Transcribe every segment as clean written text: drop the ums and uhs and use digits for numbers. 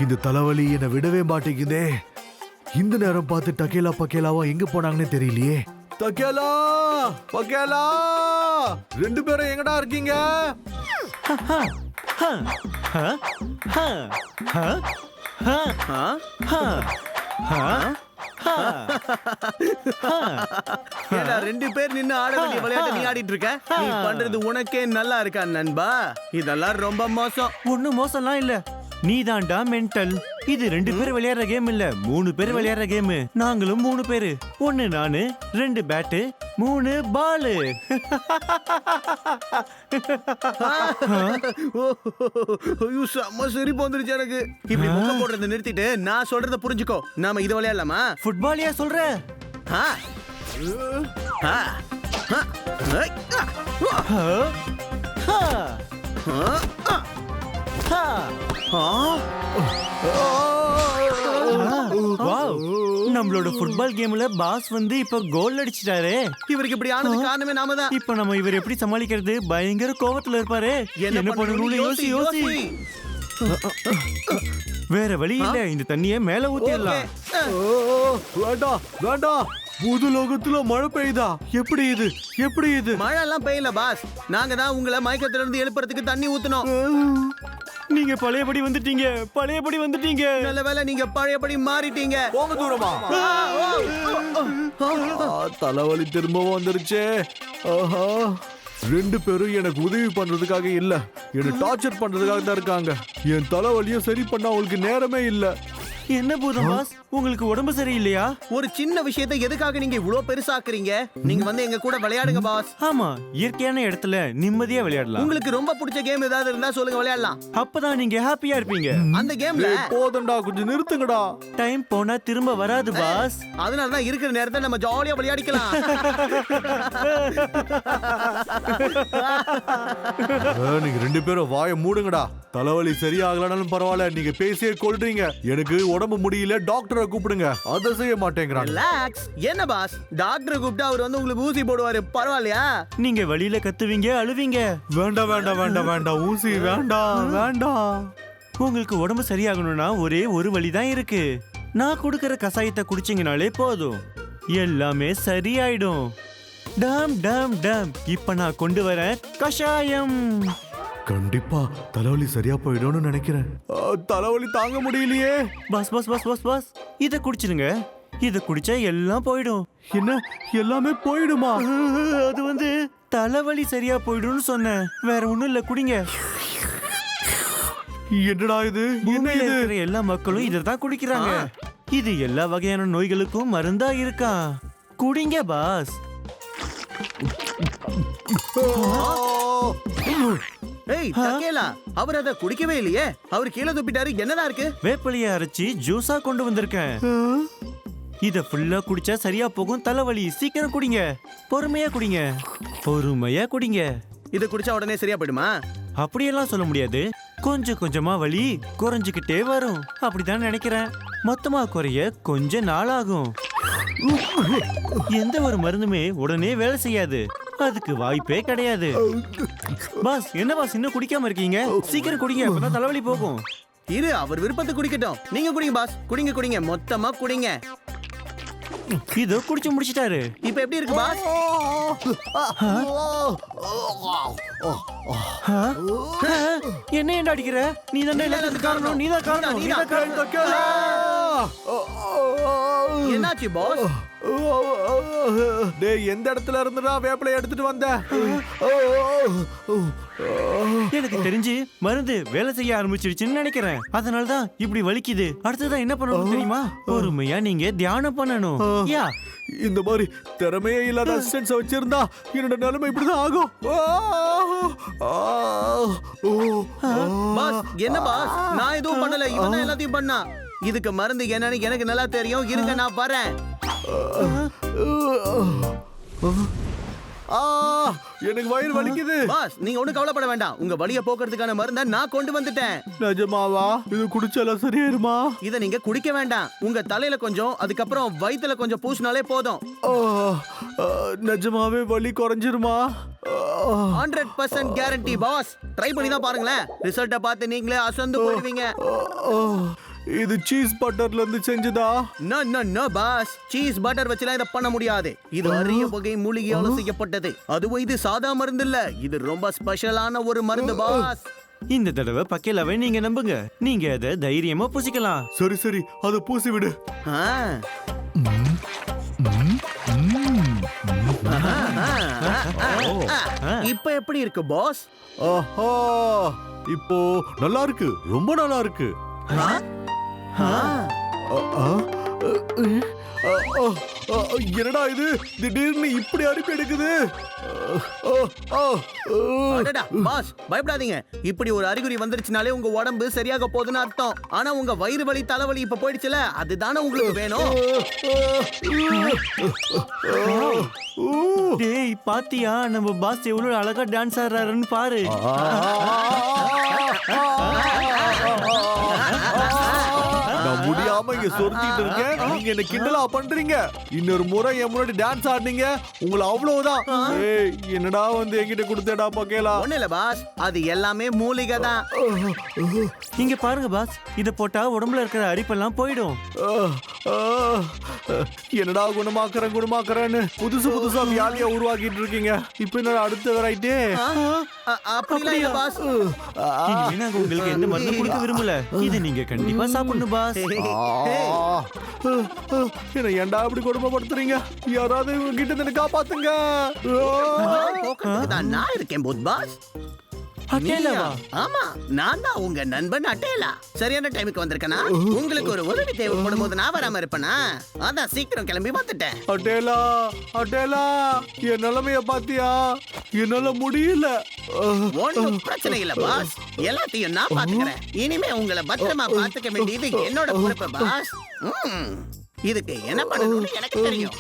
இந்த தலைவலி என்னை விடவே மாட்டேங்குதே. இந்த நேரம் பார்த்து டக்கேலா பக்கேலாவா எங்க போனாங்கன்னு தெரியலையே. டக்கேலா பக்கேலா, 2 பேரும் எங்கடா இருக்கீங்க? ரெண்டு பேர் நின்னு ஆட வேண்டிய விளையாட்டு நீ ஆடிட்டு இருக்க. நீ பண்றது உனக்கே நல்லா இருக்கா நண்பா? இதெல்லாம் ரொம்ப மோசம். ஒண்ணும் மோசம்லாம் இல்ல, நீ தான்டா மென்டல். இது 2 பேர் விளையாடுற கேம் இல்ல, 3 பேர் விளையாடுற கேம். நாங்களும் 3 பேரு. 1 நானு, 2 பேட்டு, 3 பாலு. செம்ம சிரிப்பு வந்துருச்சு எனக்கு. இப்படி முக்க போடுறத நிறுத்திட்டு நான் சொல்றத புரிஞ்சுக்கோ. நாம இது விளையாடலாமா? ஃபுட்பாலியா சொல்ற? நம்மளோட ஃபுட்பால் கேம்ல பாஸ் வந்து இப்ப கோல் அடிச்சிட்டாரே. இவருக்கு இப்படி ஆனது காரணமே நாம தான். இப்ப நம்ம இவர் எப்படி சமாளிக்கிறது? பயங்கர கோவத்துல இருப்பாரு. என்ன பண்ணணும்னு யோசி யோசி. வேற வழி இல்ல, இந்த தண்ணியை மேல ஊத்திடலாம். வேண்டாம் வேண்டாம், புது லோகத்துல மழை பெய்யுதா? எப்படி இது? எப்படி இது? மழை எல்லாம் பெய்யல பாஸ். நாங்க தான் உங்களை மயக்கத்துல இருந்து எழுப்புறதுக்கு தண்ணி ஊத்தணும். நீங்க பழையபடி வந்துட்டீங்க, பழையபடி வந்துட்டீங்க. நல்ல வேளை நீங்க பழையபடி மாறிட்டீங்க. போங்க தூரமா. தலைவலி திரும்பவும் வந்துருச்சே. 2 பேரும் எனக்கு உதவி பண்றதுக்காக இல்ல, என்ன டார்ச்சர் பண்றதுக்காக தான் இருக்காங்க. என் தலைவலியும் சரி பண்ண அவங்களுக்கு நேரமே இல்ல. என்ன பூதம் பாஸ், உங்களுக்கு உடம்பு சரியில்லையா? ஒரு சின்ன விஷயத்தை எதுக்காக நீங்க இவ்வளவு பெருசாக்குறீங்க? நீங்க வந்து எங்க கூட விளையாடுங்க பாஸ். ஆமா, இயற்கையான இடத்துல நிம்மதியா விளையாடலாம். உங்களுக்கு ரொம்ப பிடிச்ச கேம் ஏதாவது இருந்தா சொல்லுங்க, விளையாடலாம். அப்பதான் நீங்க ஹாப்பியா இருப்பீங்க. அந்த கேம்ல போதண்டா, கொஞ்சம் நிறுத்துங்கடா. டைம் போனா திரும்ப வராது பாஸ். அதனாலதான் இருக்கிற நேரத்தை நம்ம ஜாலியா விளையாடிக்கலாம். நீங்க 2 பேரும் வாயை மூடுங்கடா. தலைவலி சரியாகலனாலும் பரவாயில்ல, நீங்க பேசியே கொள்றீங்க. எனக்கு உடம்பு முடியல, டாக்டரை கூப்பிடுங்க. அதை செய்ய மாட்டேங்கிறாங்க. ரிலாக்ஸ். என்ன பாஸ், டாக்டரை கூப்பிட்டா அவர் வந்து உங்களுக்கு ஊசி போடுவாரு, பரவாயில்லையா? நீங்க வழியில கத்துவீங்க, அழுவீங்க. வேண்டாம் வேண்டாம் வேண்டாம் வேண்டாம், ஊசி வேண்டாம் வேண்டாம். உங்களுக்கு உடம்பு சரியாகணும்னா ஒரே ஒரு வழிதான் இருக்கு. நான் கொடுக்கிற கசாயத்தை குடிச்சீங்கனாலே போதும், எல்லாமே சரியாயிடும். டம் டம் டம். இப்ப நான் கொண்டு வரேன் கஷாயம். கண்டிப்பா தலைவலி சரியா போயிடும்னு நினைக்கிறேன். தலைவலி தாங்க முடியலையே. Boss boss boss boss boss, இத குடிச்சிருங்க. இத குடிச்சா எல்லாம் போயிடும். என்ன, எல்லாமே போயிடுமா? அது வந்து தலைவலி சரியா போயிடும்னு சொன்னேன், வேற ஒண்ணும் இல்ல. குடிங்க. என்னடா இது? என்ன பூமியில இது? இருக்கிற எல்லா மக்களும் இததான் குடிக்கிறாங்க. இது எல்லா வகையான நோய்களுக்கும் மருந்தா இருக்கா. குடிங்க பாஸ். ஏய் டக்கேலா, அவர் அத குடிக்கவே இல்லையே. அவர் கீழே துப்பிட்டாரு. என்னதான் இருக்கு? வேப்பிலையை அரைச்சி ஜூஸா கொண்டு வந்திருக்கேன். இத ஃபுல்லா குடிச்சா சரியா போகும் தலைவலி. சீக்கிரம் குடிங்க, பொறுமையா குடிங்க, பொறுமையா குடிங்க. இத குடிச்சா உடனே சரியா போயிடுமா? அப்படியெல்லாம் சொல்ல முடியாது, கொஞ்சம் கொஞ்சமா வலி குறைஞ்சுக்கிட்டே வரும். அப்படிதான் நினைக்கிறேன். மொத்தமா குறைய கொஞ்ச நாள் ஆகும். எந்த ஒரு மருந்துமே உடனே வேலை செய்யாது, அதுக்கு வாய்ப்பே கிடையாது. பாஸ், என்ன பாஸ் இன்னும் குடிக்காம இருக்கீங்க? சீக்கிரம் குடிங்க, அப்பதான் தலைவலி போகும். இரு, அவர் விருப்பத்தை குடிக்கட்டும். நீங்க குடிங்க பாஸ். குடிங்க குடிங்க, மொத்தமா குடிங்க. இதோ குடிச்சு முடிச்சிட்டாரு. இப்ப எப்படி இருக்கு பாஸ்? என்ன ஏன்டா அடிக்கிற? நீ தானே எல்லாத்துக்கும் காரணம். நீதான் காரணம். நீதான் காரணம். என்னாச்சு பாஸ்? டேய், எந்த இடத்துல இருந்துடா வேப்பிலை எடுத்துட்டு வந்த? எனக்கு தெரிஞ்சு மருந்து வேலை செய்ய ஆரம்பிச்சிருச்சுன்னு நினைக்கிறேன். அதனாலதான் இப்படி வலிக்குது. அடுத்ததான் என்ன பண்ணணும் தெரியுமா? பொறுமையா நீங்க தியானம் பண்ணணும். யா, இந்த மாதிரி திறமையே இல்லாத அசிஸ்டன்ஸ் வச்சிருந்தா என்னோட நிலைமை இப்படிதான் ஆகும். பாஸ், என்ன பாஸ்? நான் எதுவும் பண்ணல, இவன் தான் எல்லாத்தையும் பண்ணா. இதுக்கு மருந்து என்னன்னு எனக்கு நல்லா தெரியும். இருங்க, நான் வரேன். எனக்கு வயிறு வலிக்குது. பாஸ் நீங்க ஒண்ணும் கவலைப்பட வேண்டாம். உங்க வலிய போக்குறதுக்கான மருந்தை நான் கொண்டு வந்துட்டேன். நிஜமாவா? இது குடிச்சால சரியாயிருமா? இத நீங்க குடிக்க வேண்டாம். உங்க தலையில கொஞ்சம், அதுக்கப்புறம் வயித்துல கொஞ்சம் பூசினாலே போதும். நிஜமாவே வலி குறைஞ்சிருமா? 100% கேரண்டி பாஸ். ட்ரை பண்ணி தான் பாருங்களேன். ரிசல்ட்ட பார்த்து நீங்களே அசந்து போடுவீங்க. இது சீஸ் பட்டர்ல இருந்து செஞ்சதா? No no no boss, cheese butter வச்சுலாம் இத பண்ண முடியாது. இது அரிய வகை மூலிகையால செய்யப்பட்டது. அதுவும் இது சாதா மருந்து இல்ல, இது ரொம்ப ஸ்பெஷலான ஒரு மருந்து பாஸ். இந்த தடவை பக்கேலாவை நீங்க நம்புங்க. நீங்க அதை தைரியமா பூசிக்கலாம். சரி சரி, அதை பூசி விடு. இப்ப எப்படி இருக்கு பாஸ்? ஆஹா, இப்போ நல்லா இருக்கு, ரொம்ப நல்லா இருக்கு. என்னடா இது, திடீர்னு இப்படி அரிப்பு எடுக்குது. பாஸ் பயப்படாதீங்க. இப்படி ஒரு அறிகுறி வந்துருச்சுனாலே உங்க உடம்பு சரியாக போகுதுன்னு அர்த்தம். ஆனா உங்க வயிறு வலி தலைவலி இப்ப போயிடுச்சுல, அதுதானே உங்களுக்கு வேணும். டேய் பாத்தியா, நம்ம பாஸ் எவ்வளவு அழகா டான்ஸ் ஆடுறாருன்னு பாரு. நான் முடியாம இங்க சொரிஞ்சிட்டு இருக்கேன், நீங்க என்ன கிண்டலா பண்றீங்க. இன்னொரு முறை என் முன்னாடி டான்ஸ் ஆடுனீங்க, உங்களை அவ்வளவுதான். ஏய், என்னடா வந்து என்கிட்ட கொடுத்தேடா பக்கேலா? ஒண்ணு இல்ல பாஸ், அது எல்லாமே மூலிகை தான். இங்க பாருங்க பாஸ், இத போட்டா உடம்புல இருக்கிற அரிப்பெல்லாம் போயிடும். என்னடா குணமாக்குறேன்னு புதுசு புதுசா வியாதியா உருவாக்கிட்டு இருக்கீங்க. இப்ப என்ன அடுத்த வெரைட்டி? அப்படிலாம் இல்ல பாஸ். இனிமே நாங்க உங்களுக்கு எந்த மருந்து கொடுக்க விரும்பல. இதை நீங்க கண்டிப்பா சாப்பிடணும் பாஸ். என்ன ஏன்டா இப்படி கொடுமைப்படுத்துறீங்க? யாராவது கிட்ட இருந்து காப்பாத்துங்க. நான் இருக்கேன் புத் பாஸ். அட்டேலாவா? ஆமா, நான் தான் உங்க நண்பன் அட்டேலா. சரியான டைமுக்கு வந்திருக்கனா? உங்களுக்கு ஒரு உதவி தேவைப்படும் போது நான் வராம இருப்பேனா? அதான் சீக்கிரம் கிளம்பி வந்துட்டேன். அட்டேலா, அட்டேலா, என் நிலைமைய பாத்தியா? என்னால முடியல. ஒன்றும் பிரச்சனை இல்ல பாஸ், எல்லாத்தையும் நான் பாத்துக்கிறேன். இனிமே உங்களை பத்திரமா பாத்துக்க வேண்டியது என்னோட பொறுப்பு பாஸ். இதுக்கு என்ன பண்ணணும்னு எனக்கு தெரியும்.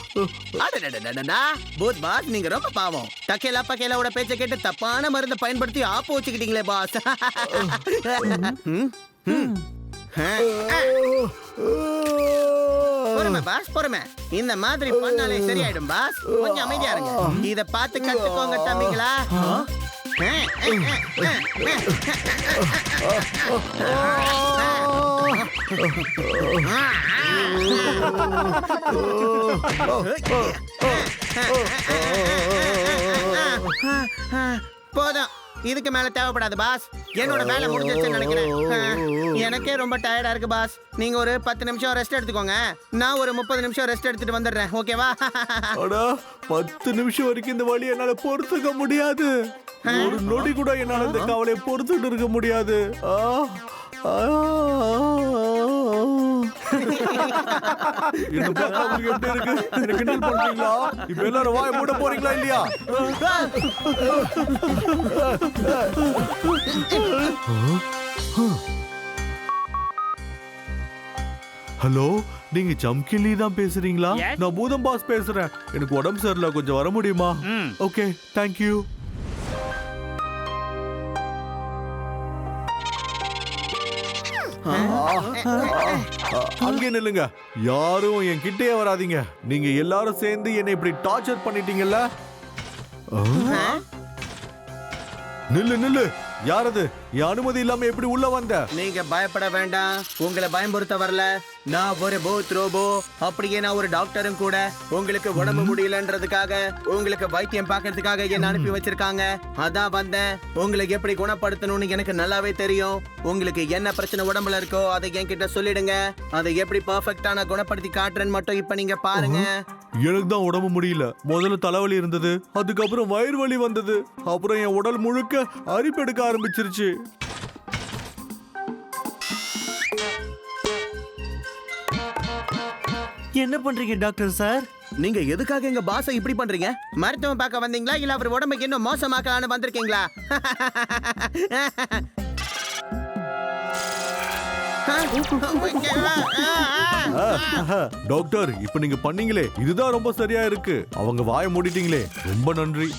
அடடடடடா, பூத் பாஸ் நீங்க ரொம்ப பாவம். டக்கேலா பக்கேலாவோட பேச்சை கேட்டு தப்பான மருந்தை பயன்படுத்தி ஆப்பு வச்சுக்கிட்டீங்களே பாஸ். பொறுமை பாஸ், பொறுமை. இந்த மாதிரி பண்ணாலே சரியாயிடும் பாஸ். கொஞ்சம் அமைதியா இருங்க. இத பார்த்து கத்துக்கோங்க தம்பிங்களா. போதும், இதுக்கு மேல தேவைப்படாது பாஸ். என்னோட வேலை முடிஞ்சிருச்சுன்னு நினைக்கிறேன். எனக்கே ரொம்ப டயர்டா இருக்கு பாஸ். நீங்க ஒரு 10 நிமிஷம் ரெஸ்ட் எடுத்துக்கோங்க. நான் ஒரு 30 நிமிஷம் ரெஸ்ட் எடுத்துட்டு வந்துடுறேன். ஓகேவா? 10 நிமிஷம் வரைக்கும் இந்த வழி என்னால பொறுத்துக்க முடியாது. ஒரு நொடி கூட என்னால இந்த கவலையை பொறுத்துட்டு இருக்க முடியாது. என்ன பார்த்தா உங்களுக்கு எப்படி இருக்கு? என்ன கிண்டல் பண்றீங்களா? இப்ப எல்லாரும் வாயை மூட போறீங்களா இல்லையா? ஹலோ, நீங்க சம்கிலி தான் பேசுறீங்களா? நான் பூதம் பாஸ் பேசுறேன். எனக்கு உடம்பு சரியில்லை, கொஞ்சம் வர முடியுமா? Okay, thank you. அங்கே நில்லுங்க, யாரும் என் கிட்டே வராதீங்க. நீங்க எல்லாரும் சேர்ந்து என்னை இப்படி டார்ச்சர் பண்ணிட்டீங்கல்ல. நில்லு நில்லு, யாரது? என் அனுமதி இல்லாம எப்படி உள்ள வந்த? நீங்க பயப்பட வேண்டாம், உங்களை பயமுறுத்த வரல. நான் ஒரு பூத் ரோபோ, அப்படியே நான் ஒரு டாக்டரும் கூட. உங்களுக்கு உடம்பு முடியலன்றதுக்காக, உங்களுக்கு வைத்தியம் பார்க்கறதுக்காக என்ன அனுப்பி வச்சிருக்காங்க. அதான் வந்தேன். உங்களுக்கு எப்படி குணப்படுத்தணும்னு எனக்கு நல்லாவே தெரியும். உங்களுக்கு என்ன பிரச்சனை உடம்புல இருக்கோ அதை என்கிட்ட சொல்லிடுங்க. அதை எப்படி பர்ஃபெக்டா குணப்படுத்தி காட்டுறேன்னு மட்டும் இப்ப நீங்க பாருங்க. எனக்கு தான் உடம்பு முடியல. முதல்ல தலைவலி இருந்தது, அதுக்கப்புறம் வயிறு வலி வந்தது, அப்புறம் என் உடல் முழுக்க அரிப்பெடுக்க ஆரம்பிச்சிருச்சு. என்ன பண்றீங்க டாக்டர் சார்? நீங்க எதுக்காக எங்க பாஸை இப்படி பண்றீங்க? மருத்துவம் பார்க்க வந்தீங்களா இல்ல அவர் உடம்புக்கு இன்னும் மோசமாக்கலான்னு வந்திருக்கீங்களா? டாக்டர் இப்ப நீங்க பண்ணீங்களே இதுதான் ரொம்ப சரியா இருக்கு. அவங்க வாயை மூடிட்டீங்களே, ரொம்ப நன்றி.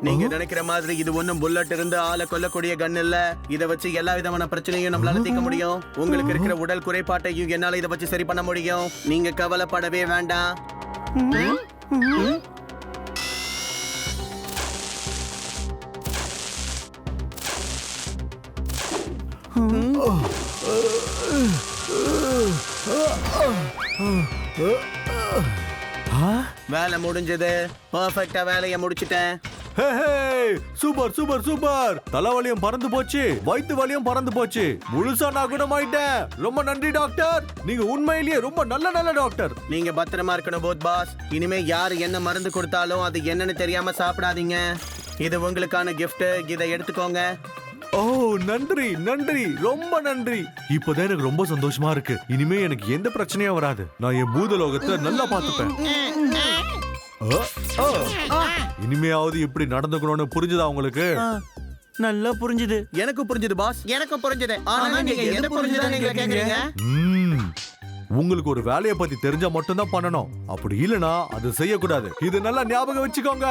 நீங்க நினைக்கிற மாதிரி இது ஒண்ணும் புல்லட் இருந்து ஆளை கொல்லக்கூடிய கன் இல்ல. இத வச்சு எல்லா விதமான பிரச்சனையும் நம்மளால தீர்க்க முடியும். உங்களுக்கு இருக்கிற உடல் குறைபாட்டையும் என்னால இத வச்சு சரி பண்ண முடியும். நீங்க கவலைப்படவே வேண்டாம். வேலை முடிஞ்சது. பர்ஃபெக்ட்டா வேலையை முடிச்சிட்டேன். Super super super. தலைவலியும் பறந்து போச்சு, வயிற்று வலியும் பறந்து போச்சு. முழுசா நான் குணமாயிட்டேன். ரொம்ப நன்றி டாக்டர். நீங்க உண்மையிலேயே ரொம்ப நல்ல டாக்டர். நீங்க பத்திரமா இருக்கணும் போத் பாஸ். இனிமே யாரு என்ன மருந்து கொடுத்தாலும் அது என்னன்னு தெரியாம சாப்பிடாதீங்க. இது உங்களுக்கான கிஃப்ட். இதை எடுத்துக்கோங்க. ஓ நன்றி நன்றி, ரொம்ப நன்றி. இப்பதான் எனக்கு ரொம்ப சந்தோஷமா இருக்கு. இனிமே எனக்கு எந்த பிரச்சனையும் வராது. நான் என் பூதலோகத்தை நல்லா பாத்துப்பேன். இனிமையாவது இப்படி நடந்துக்கணும்னு புரிஞ்சுதா உங்களுக்கு? நல்லா புரிஞ்சுது. எனக்கு புரிஞ்சுது பாஸ், எனக்கு புரிஞ்சுது. ஆனா நீங்க எது புரிஞ்சுதான்னு எங்களை கேக்குறீங்க? உங்களுக்கு ஒரு வேலையை பத்தி தெரிஞ்சா மட்டும்தான் பண்ணணும். அப்படி இல்லனா அது செய்யக்கூடாது. இது நல்லா ஞாபகம் வச்சுக்கோங்க.